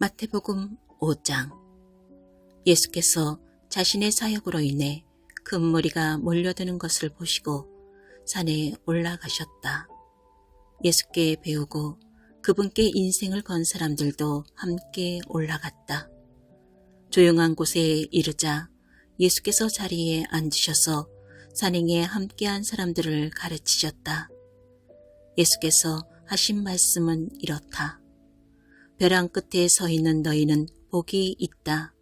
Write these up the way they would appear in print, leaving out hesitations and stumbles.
마태복음 5장. 예수께서 자신의 사역으로 인해 큰 무리가 몰려드는 것을 보시고 산에 올라가셨다. 예수께 배우고 그분께 인생을 건 사람들도 함께 올라갔다. 조용한 곳에 이르자 예수께서 자리에 앉으셔서 산행에 함께한 사람들을 가르치셨다. 예수께서 하신 말씀은 이렇다. 벼랑 끝에 서 있는 너희는 복이 있다.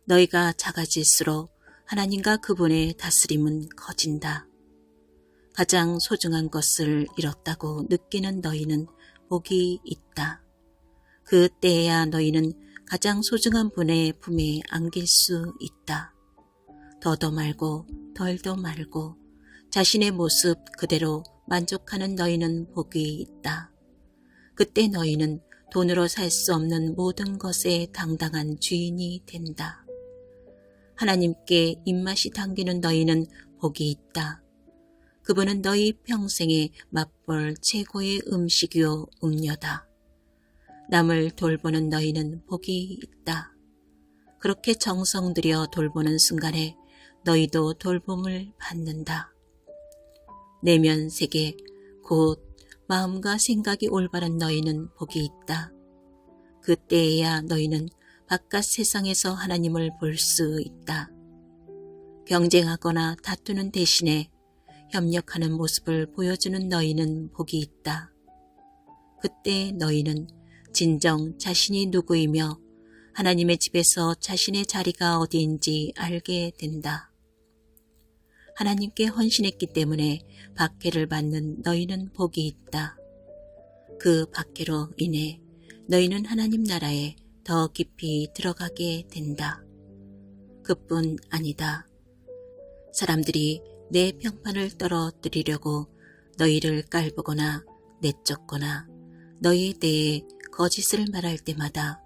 너희가 작아질수록 하나님과 그분의 다스림은 커진다. 가장 소중한 것을 잃었다고 느끼는 너희는 복이 있다. 그 때에야 너희는 가장 소중한 분의 품에 안길 수 있다. 더도 말고 덜도 말고 자신의 모습 그대로 만족하는 너희는 복이 있다. 그때 너희는 돈으로 살 수 없는 모든 것의 당당한 주인이 된다. 하나님께 입맛이 당기는 너희는 복이 있다. 그분은 너희 평생에 맛볼 최고의 음식이요 음료다. 남을 돌보는 너희는 복이 있다. 그렇게 정성 들여 돌보는 순간에 너희도 돌봄을 받는다. 내면 세계 곧 마음과 생각이 올바른 너희는 복이 있다. 그때에야 너희는 바깥 세상에서 하나님을 볼 수 있다. 경쟁하거나 다투는 대신에 협력하는 모습을 보여주는 너희는 복이 있다. 그때 너희는 진정 자신이 누구이며 하나님의 집에서 자신의 자리가 어디인지 알게 된다. 하나님께 헌신했기 때문에 박해를 받는 너희는 복이 있다. 그 박해로 인해 너희는 하나님 나라에 더 깊이 들어가게 된다. 그뿐 아니다. 사람들이 내 평판을 떨어뜨리려고 너희를 깔보거나 내쫓거나 너희에 대해 거짓을 말할 때마다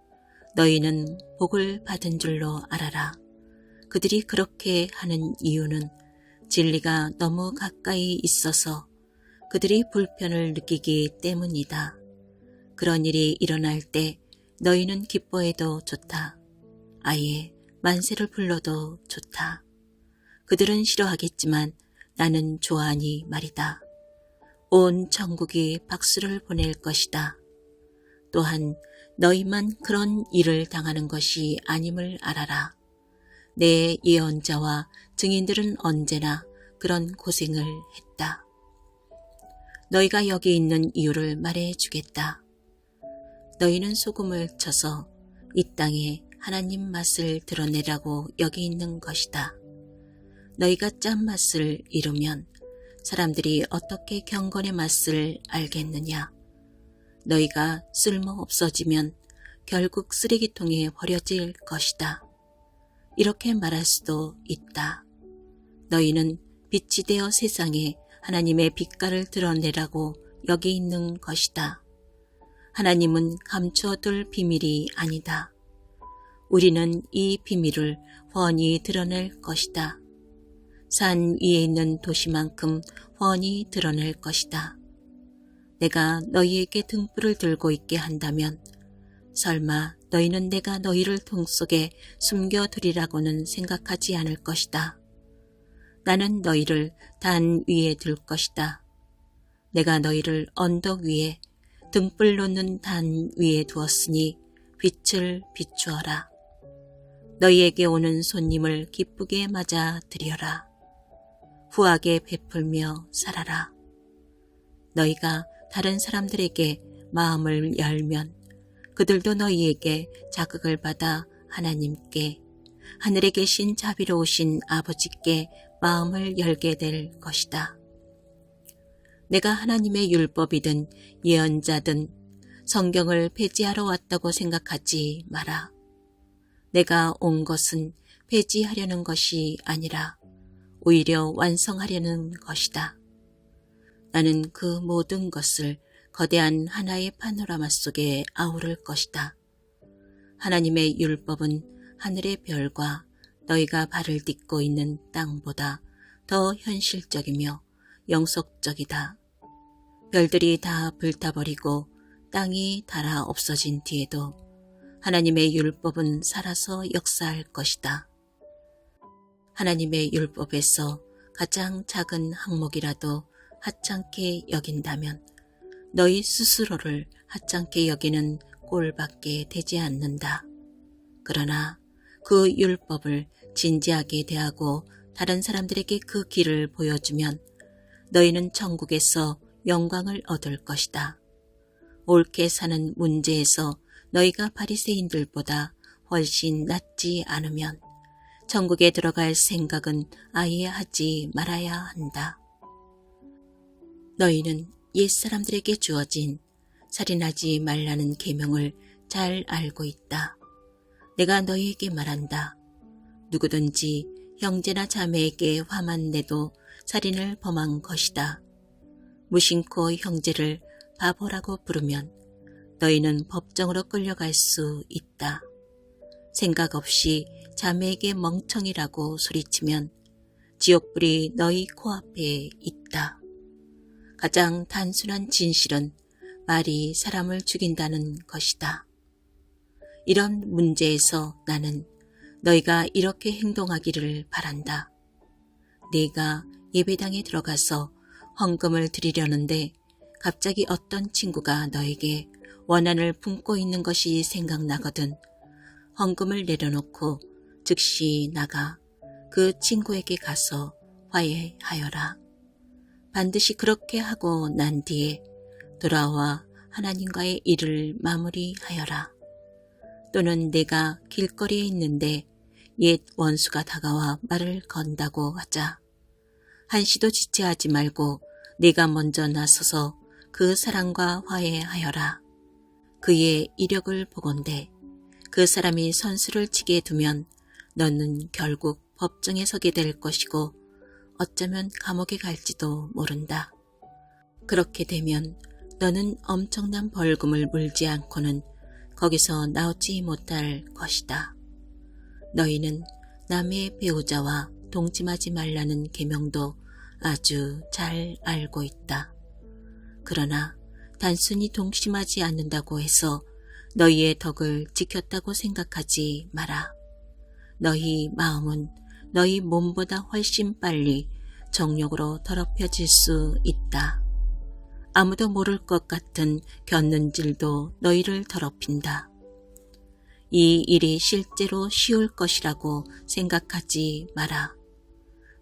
너희는 복을 받은 줄로 알아라. 그들이 그렇게 하는 이유는 진리가 너무 가까이 있어서 그들이 불편을 느끼기 때문이다. 그런 일이 일어날 때 너희는 기뻐해도 좋다. 아예 만세를 불러도 좋다. 그들은 싫어하겠지만 나는 좋아하니 말이다. 온 천국이 박수를 보낼 것이다. 또한 너희만 그런 일을 당하는 것이 아님을 알아라. 내 예언자와 증인들은 언제나 그런 고생을 했다. 너희가 여기 있는 이유를 말해주겠다. 너희는 소금을 쳐서 이 땅에 하나님 맛을 드러내라고 여기 있는 것이다. 너희가 짠맛을 잃으면 사람들이 어떻게 경건의 맛을 알겠느냐. 너희가 쓸모없어지면 결국 쓰레기통에 버려질 것이다. 이렇게 말할 수도 있다. 너희는 빛이 되어 세상에 하나님의 빛깔을 드러내라고 여기 있는 것이다. 하나님은 감추어둘 비밀이 아니다. 우리는 이 비밀을 훤히 드러낼 것이다. 산 위에 있는 도시만큼 훤히 드러낼 것이다. 내가 너희에게 등불을 들고 있게 한다면 설마 너희는 내가 너희를 동 속에 숨겨두리라고는 생각하지 않을 것이다. 나는 너희를 단 위에 둘 것이다. 내가 너희를 언덕 위에 등불 놓는 단 위에 두었으니 빛을 비추어라. 너희에게 오는 손님을 기쁘게 맞아 드려라. 후하게 베풀며 살아라. 너희가 다른 사람들에게 마음을 열면 그들도 너희에게 자극을 받아 하나님께, 하늘에 계신 자비로우신 아버지께 마음을 열게 될 것이다. 내가 하나님의 율법이든 예언자든 성경을 폐지하러 왔다고 생각하지 마라. 내가 온 것은 폐지하려는 것이 아니라 오히려 완성하려는 것이다. 나는 그 모든 것을 거대한 하나의 파노라마 속에 아우를 것이다. 하나님의 율법은 하늘의 별과 너희가 발을 딛고 있는 땅보다 더 현실적이며 영속적이다. 별들이 다 불타버리고 땅이 닳아 없어진 뒤에도 하나님의 율법은 살아서 역사할 것이다. 하나님의 율법에서 가장 작은 항목이라도 하찮게 여긴다면 너희 스스로를 하찮게 여기는 꼴밖에 되지 않는다. 그러나 그 율법을 진지하게 대하고 다른 사람들에게 그 길을 보여주면 너희는 천국에서 영광을 얻을 것이다. 옳게 사는 문제에서 너희가 바리새인들보다 훨씬 낫지 않으면 천국에 들어갈 생각은 아예 하지 말아야 한다. 너희는 옛사람들에게 주어진 살인하지 말라는 계명을 잘 알고 있다. 내가 너희에게 말한다. 누구든지 형제나 자매에게 화만 내도 살인을 범한 것이다. 무심코 형제를 바보라고 부르면 너희는 법정으로 끌려갈 수 있다. 생각 없이 자매에게 멍청이라고 소리치면 지옥불이 너희 코앞에 있다. 가장 단순한 진실은 말이 사람을 죽인다는 것이다. 이런 문제에서 나는 너희가 이렇게 행동하기를 바란다. 네가 예배당에 들어가서 헌금을 드리려는데 갑자기 어떤 친구가 너에게 원한을 품고 있는 것이 생각나거든 헌금을 내려놓고 즉시 나가 그 친구에게 가서 화해하여라. 반드시 그렇게 하고 난 뒤에 돌아와 하나님과의 일을 마무리하여라. 또는 내가 길거리에 있는데 옛 원수가 다가와 말을 건다고 하자. 한시도 지체하지 말고 네가 먼저 나서서 그 사람과 화해하여라. 그의 이력을 보건대 그 사람이 선수를 치게 두면 너는 결국 법정에 서게 될 것이고 어쩌면 감옥에 갈지도 모른다. 그렇게 되면 너는 엄청난 벌금을 물지 않고는 거기서 나오지 못할 것이다. 너희는 남의 배우자와 동침하지 말라는 계명도 아주 잘 알고 있다. 그러나 단순히 동침하지 않는다고 해서 너희의 덕을 지켰다고 생각하지 마라. 너희 마음은 너희 몸보다 훨씬 빨리 정욕으로 더럽혀질 수 있다. 아무도 모를 것 같은 곁눈질도 너희를 더럽힌다. 이 일이 실제로 쉬울 것이라고 생각하지 마라.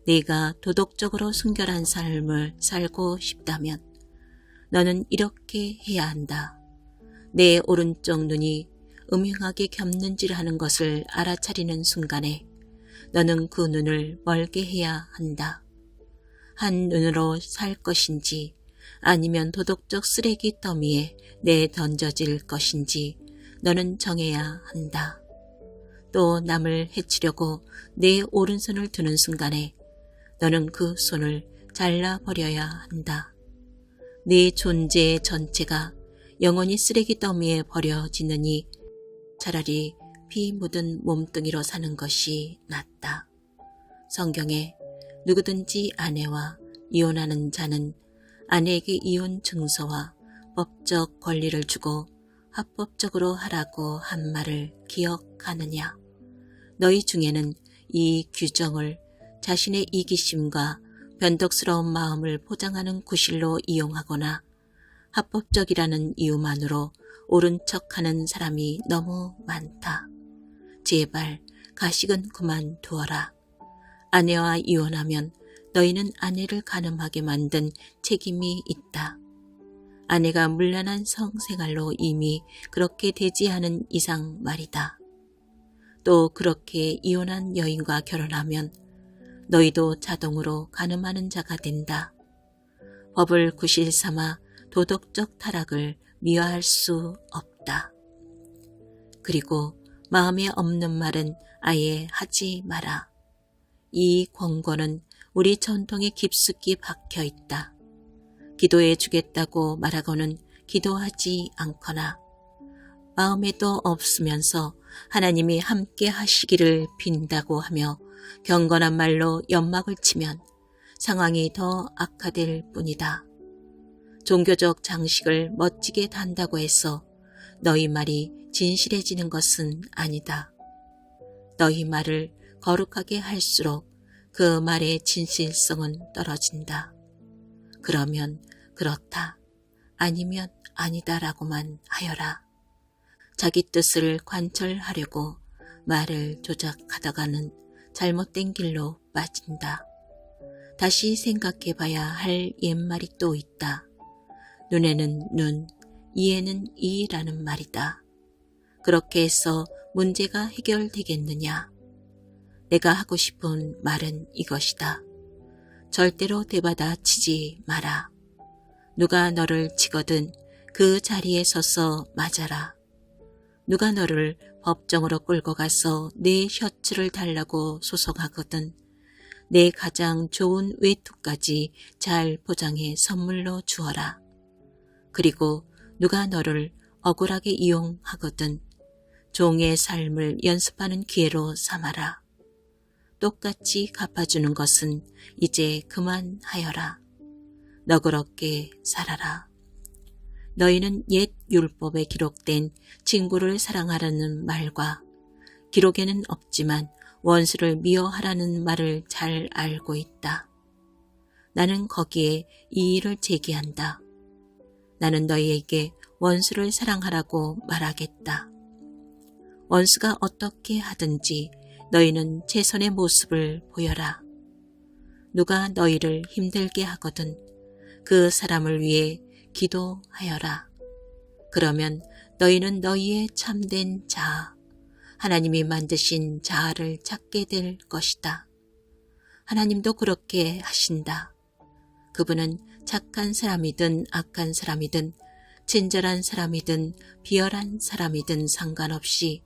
네가 도덕적으로 순결한 삶을 살고 싶다면 너는 이렇게 해야 한다. 내 오른쪽 눈이 음흉하게 겹눈질하는 것을 알아차리는 순간에 너는 그 눈을 멀게 해야 한다. 한 눈으로 살 것인지 아니면 도덕적 쓰레기 더미에 내던져질 것인지 너는 정해야 한다. 또 남을 해치려고 내 오른손을 드는 순간에 너는 그 손을 잘라버려야 한다. 네 존재 전체가 영원히 쓰레기 더미에 버려지느니 차라리 피 묻은 몸뚱이로 사는 것이 낫다. 성경에 누구든지 아내와 이혼하는 자는 아내에게 이혼 증서와 법적 권리를 주고 합법적으로 하라고 한 말을 기억하느냐. 너희 중에는 이 규정을 자신의 이기심과 변덕스러운 마음을 포장하는 구실로 이용하거나 합법적이라는 이유만으로 옳은 척하는 사람이 너무 많다. 제발 가식은 그만두어라. 아내와 이혼하면 너희는 아내를 간음하게 만든 책임이 있다. 아내가 문란한 성생활로 이미 그렇게 되지 않은 이상 말이다. 또 그렇게 이혼한 여인과 결혼하면 너희도 자동으로 간음하는 자가 된다. 법을 구실 삼아 도덕적 타락을 미화할 수 없다. 그리고 마음에 없는 말은 아예 하지 마라. 이 권고는 우리 전통에 깊숙이 박혀 있다. 기도해 주겠다고 말하고는 기도하지 않거나 마음에도 없으면서 하나님이 함께 하시기를 빈다고 하며 경건한 말로 연막을 치면 상황이 더 악화될 뿐이다. 종교적 장식을 멋지게 단다고 해서 너희 말이 진실해지는 것은 아니다. 너희 말을 거룩하게 할수록 그 말의 진실성은 떨어진다. 그러면 그렇다, 아니면 아니다라고만 하여라. 자기 뜻을 관철하려고 말을 조작하다가는 잘못된 길로 빠진다. 다시 생각해봐야 할 옛말이 또 있다. 눈에는 눈, 이에는 이라는 말이다. 그렇게 해서 문제가 해결되겠느냐? 내가 하고 싶은 말은 이것이다. 절대로 대받아 치지 마라. 누가 너를 치거든 그 자리에 서서 맞아라. 누가 너를 법정으로 끌고 가서 내 셔츠를 달라고 소송하거든 내 가장 좋은 외투까지 잘 포장해 선물로 주어라. 그리고 누가 너를 억울하게 이용하거든 종의 삶을 연습하는 기회로 삼아라. 똑같이 갚아주는 것은 이제 그만하여라. 너그럽게 살아라. 너희는 옛 율법에 기록된 친구를 사랑하라는 말과 기록에는 없지만 원수를 미워하라는 말을 잘 알고 있다. 나는 거기에 이의를 제기한다. 나는 너희에게 원수를 사랑하라고 말하겠다. 원수가 어떻게 하든지 너희는 최선의 모습을 보여라. 누가 너희를 힘들게 하거든 그 사람을 위해 기도하여라. 그러면 너희는 너희의 참된 자아, 하나님이 만드신 자아를 찾게 될 것이다. 하나님도 그렇게 하신다. 그분은 착한 사람이든 악한 사람이든 친절한 사람이든 비열한 사람이든 상관없이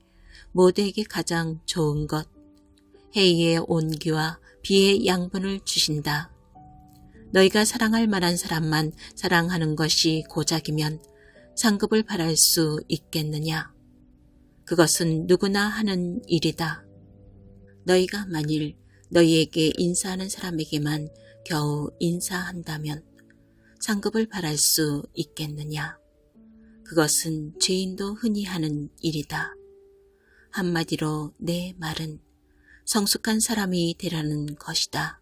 모두에게 가장 좋은 것, 해의 온기와 비의 양분을 주신다. 너희가 사랑할 만한 사람만 사랑하는 것이 고작이면 상급을 바랄 수 있겠느냐? 그것은 누구나 하는 일이다. 너희가 만일 너희에게 인사하는 사람에게만 겨우 인사한다면 상급을 바랄 수 있겠느냐? 그것은 죄인도 흔히 하는 일이다. 한마디로 내 말은 성숙한 사람이 되라는 것이다.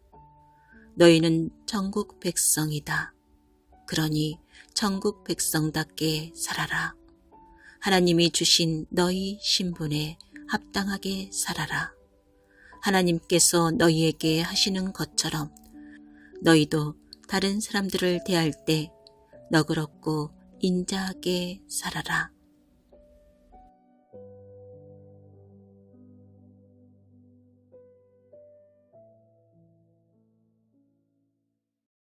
너희는 천국 백성이다. 그러니 천국 백성답게 살아라. 하나님이 주신 너희 신분에 합당하게 살아라. 하나님께서 너희에게 하시는 것처럼 너희도 다른 사람들을 대할 때 너그럽고 인자하게 살아라.